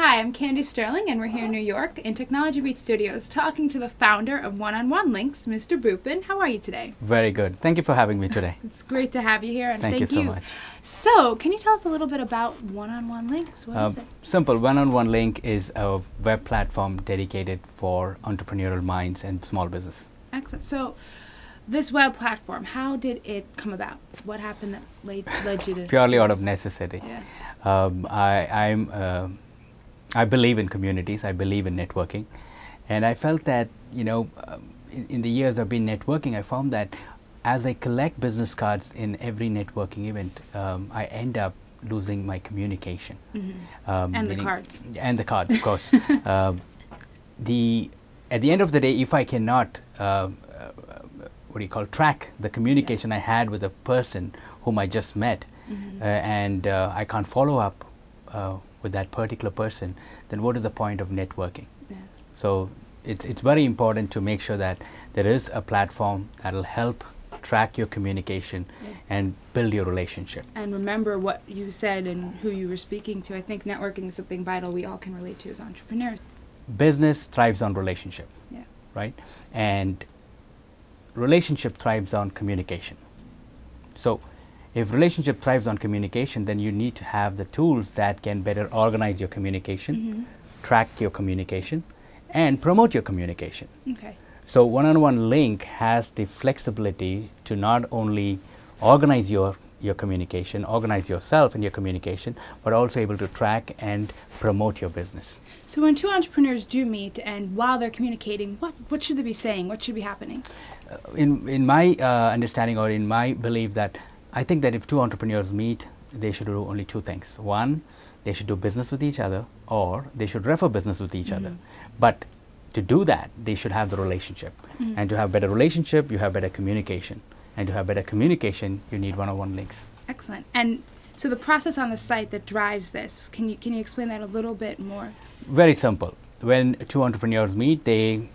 Hi, I'm Candy Sterling, and we're here in New York in Technology Beat Studios talking to the founder of 1on1links, Mr. Bhupin. How are you today? Very good. Thank you for having me today. It's great to have you here, and thank you so much. So, can you tell us a little bit about 1on1links? What is it? Simple. 1on1link is a web platform dedicated for entrepreneurial minds and small business. Excellent. So, this web platform, how did it come about? What happened that led you to Purely out of necessity. Yeah. I believe in communities. I believe in networking, and I felt that in the years I've been networking, I found that as I collect business cards in every networking event, I end up losing my communication. Mm-hmm. And the cards. And the cards, of course. At the end of the day, if I cannot track the communication I had with a person whom I just met, mm-hmm. And I can't follow up with that particular person, then what is the point of networking? Yeah. So it's very important to make sure that there is a platform that will help track your communication and build your relationship. And remember what you said and who you were speaking to. I think networking is something vital we all can relate to as entrepreneurs. Business thrives on relationship, right? And relationship thrives on communication. So if relationship thrives on communication, then you need to have the tools that can better organize your communication, mm-hmm. track your communication, and promote your communication. Okay. So 1on1link has the flexibility to not only organize your communication, organize yourself in your communication, but also able to track and promote your business. So when two entrepreneurs do meet and while they're communicating, what should they be saying? What should be happening? In my understanding, or in my belief, that I think that if two entrepreneurs meet, they should do only two things. One, they should do business with each other, or they should refer business with each mm-hmm. other. But to do that, they should have the relationship. Mm-hmm. And to have better relationship, you have better communication. And to have better communication, you need 1on1links. Excellent. And so the process on the site that drives this, can you explain that a little bit more? Very simple. When two entrepreneurs meet, they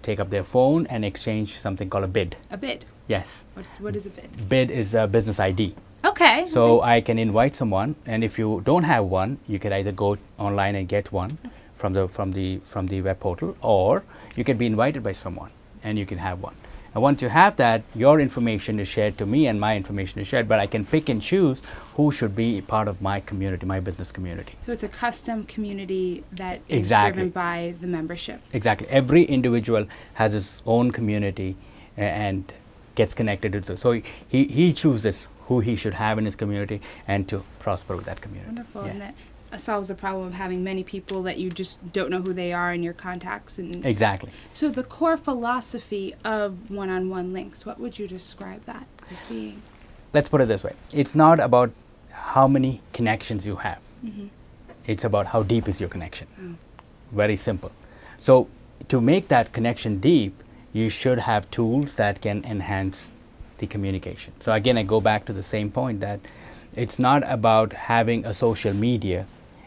take up their phone and exchange something called a bid. A bid? Yes. What is a bid? Bid is a business ID. Okay. So I can invite someone, and if you don't have one, you can either go online and get one from the web portal, or you can be invited by someone and you can have one. And once you have that, your information is shared to me and my information is shared, but I can pick and choose who should be part of my community, my business community. So it's a custom community that is Exactly. driven by the membership. Exactly. Every individual has his own community and gets connected to it. So he chooses who he should have in his community and to prosper with that community. Wonderful. Yeah. And that solves the problem of having many people that you just don't know who they are in your contacts. And Exactly. so the core philosophy of 1on1links, what would you describe that as being? Let's put it this way. It's not about how many connections you have. Mm-hmm. It's about how deep is your connection. Oh. Very simple. So to make that connection deep, you should have tools that can enhance the communication. So again, I go back to the same point that it's not about having a social media.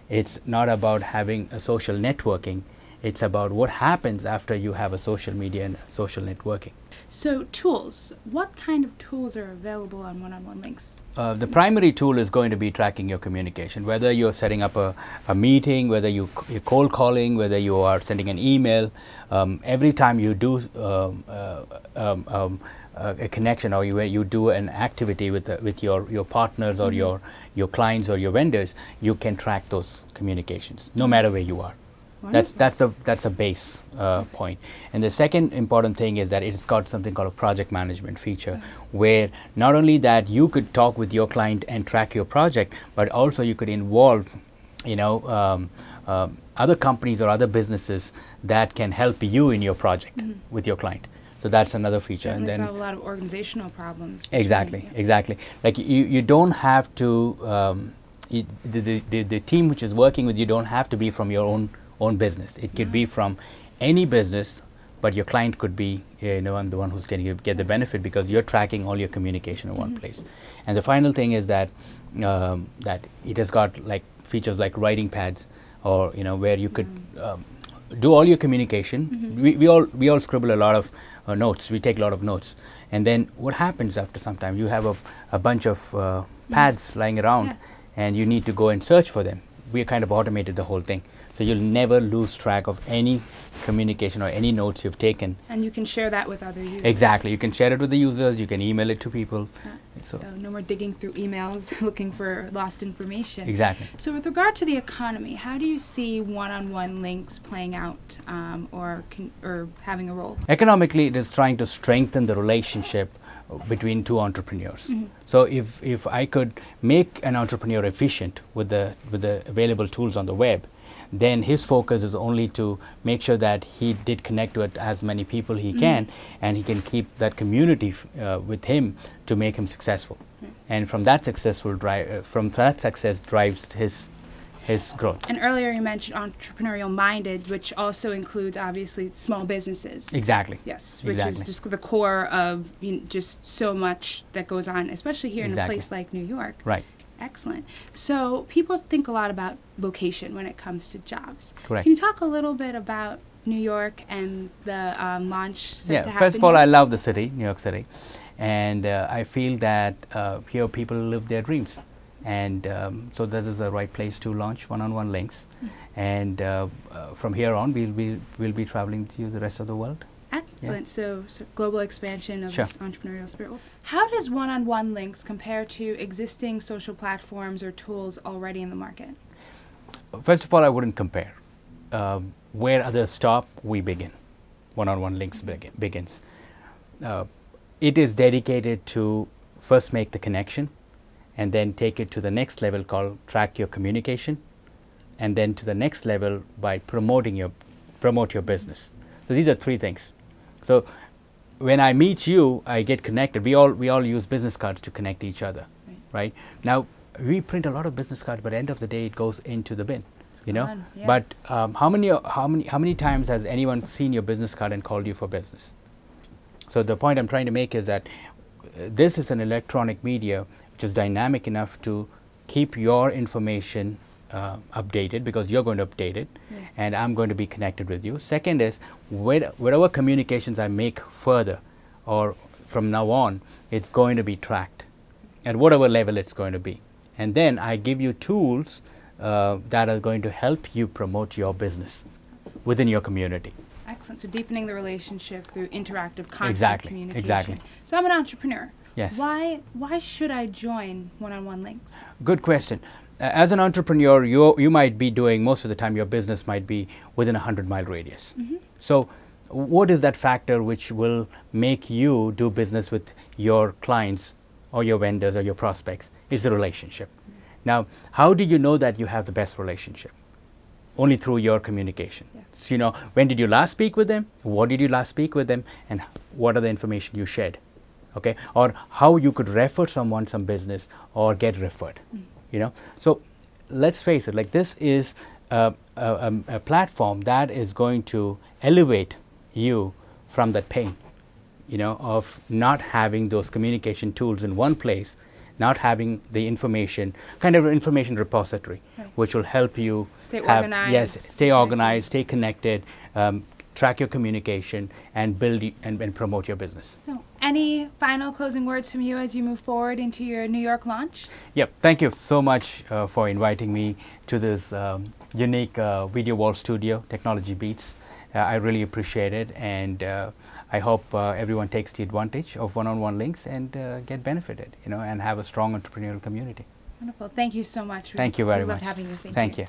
It's not about having a social networking. It's about what happens after you have a social media and social networking. So tools, what kind of tools are available on 1on1links? The primary tool is going to be tracking your communication, whether you're setting up a meeting, whether you're cold calling, whether you are sending an email. Every time you do a connection, or you do an activity with your partners or mm-hmm. your clients or your vendors, you can track those communications no matter where you are. Wonderful. That's a base point. And the second important thing is that it's got something called a project management feature, where not only that you could talk with your client and track your project, but also you could involve other companies or other businesses that can help you in your project mm-hmm. with your client. So that's another feature. Certainly and then solve a lot of organizational problems. Exactly. Like you don't have to the team which is working with you don't have to be from your own business. It could be from any business, but your client could be the one who's going to get the benefit because you're tracking all your communication in one place. And the final thing is that that it has got like features like writing pads, or where you could do all your communication. We all scribble a lot of notes. We take a lot of notes, and then what happens after some time? You have a bunch of pads lying around, and you need to go and search for them. we kind of automated the whole thing. So you'll never lose track of any communication or any notes you've taken. And you can share that with other users. Exactly. You can share it with the users. You can email it to people. So no more digging through emails looking for lost information. Exactly. So with regard to the economy, how do you see one-on-one links playing out or having a role? Economically, it is trying to strengthen the relationship between two entrepreneurs. So if I could make an entrepreneur efficient with the available tools on the web, then his focus is only to make sure that he did connect with as many people he can, and he can keep that community with him to make him successful. And from that success drives his growth. And earlier you mentioned entrepreneurial minded, which also includes obviously small businesses. Exactly. Yes, which is just the core of just so much that goes on, especially here in a place like New York. Right. Excellent. So people think a lot about location when it comes to jobs. Correct. Can you talk a little bit about New York and the launch set to happen? First of all, I love the city, New York City, and I feel that here people live their dreams, and so this is the right place to launch 1on1 links, and from here on we'll be traveling to the rest of the world. Excellent. So global expansion of this entrepreneurial spirit. How does one-on-one links compare to existing social platforms or tools already in the market? First of all, I wouldn't compare. Where others stop, we begin. One-on-one links begins. It is dedicated to first make the connection, and then take it to the next level called track your communication, and then to the next level by promote your business. So these are three things. So when I meet you, I get connected. We all use business cards to connect each other, right? Now we print a lot of business cards, but at the end of the day, it goes into the bin, you know. Yeah. But how many times has anyone seen your business card and called you for business? So the point I'm trying to make is that this is an electronic media which is dynamic enough to keep your information updated, because you're going to update it, and I'm going to be connected with you. Second is whatever communications I make further or from now on, it's going to be tracked at whatever level it's going to be. And then I give you tools that are going to help you promote your business within your community. Excellent. So deepening the relationship through interactive constant communication. Exactly. So I'm an entrepreneur. Yes. Why should I join one-on-one links? Good question. As an entrepreneur, you might be doing, most of the time your business might be within a 100-mile radius. So what is that factor which will make you do business with your clients or your vendors or your prospects? Is the relationship. Now, how do you know that you have the best relationship? Only through your communication. So, you know, when did you last speak with them? What did you last speak with them? And what are the information you shared? Okay, or how you could refer someone some business or get referred. You know, so let's face it, like this is a platform that is going to elevate you from that pain, you know, of not having those communication tools in one place, not having the information, kind of information repository, which will help you stay organized. Stay organized, stay connected, track your communication, and build and promote your business. Any final closing words from you as you move forward into your New York launch? Yep. Thank you so much for inviting me to this unique video wall studio, Technology Beats. I really appreciate it, and I hope everyone takes the advantage of one-on-one links and get benefited, you know, and have a strong entrepreneurial community. Wonderful. Thank you so much. Thank you very much. We loved having you. Thank you.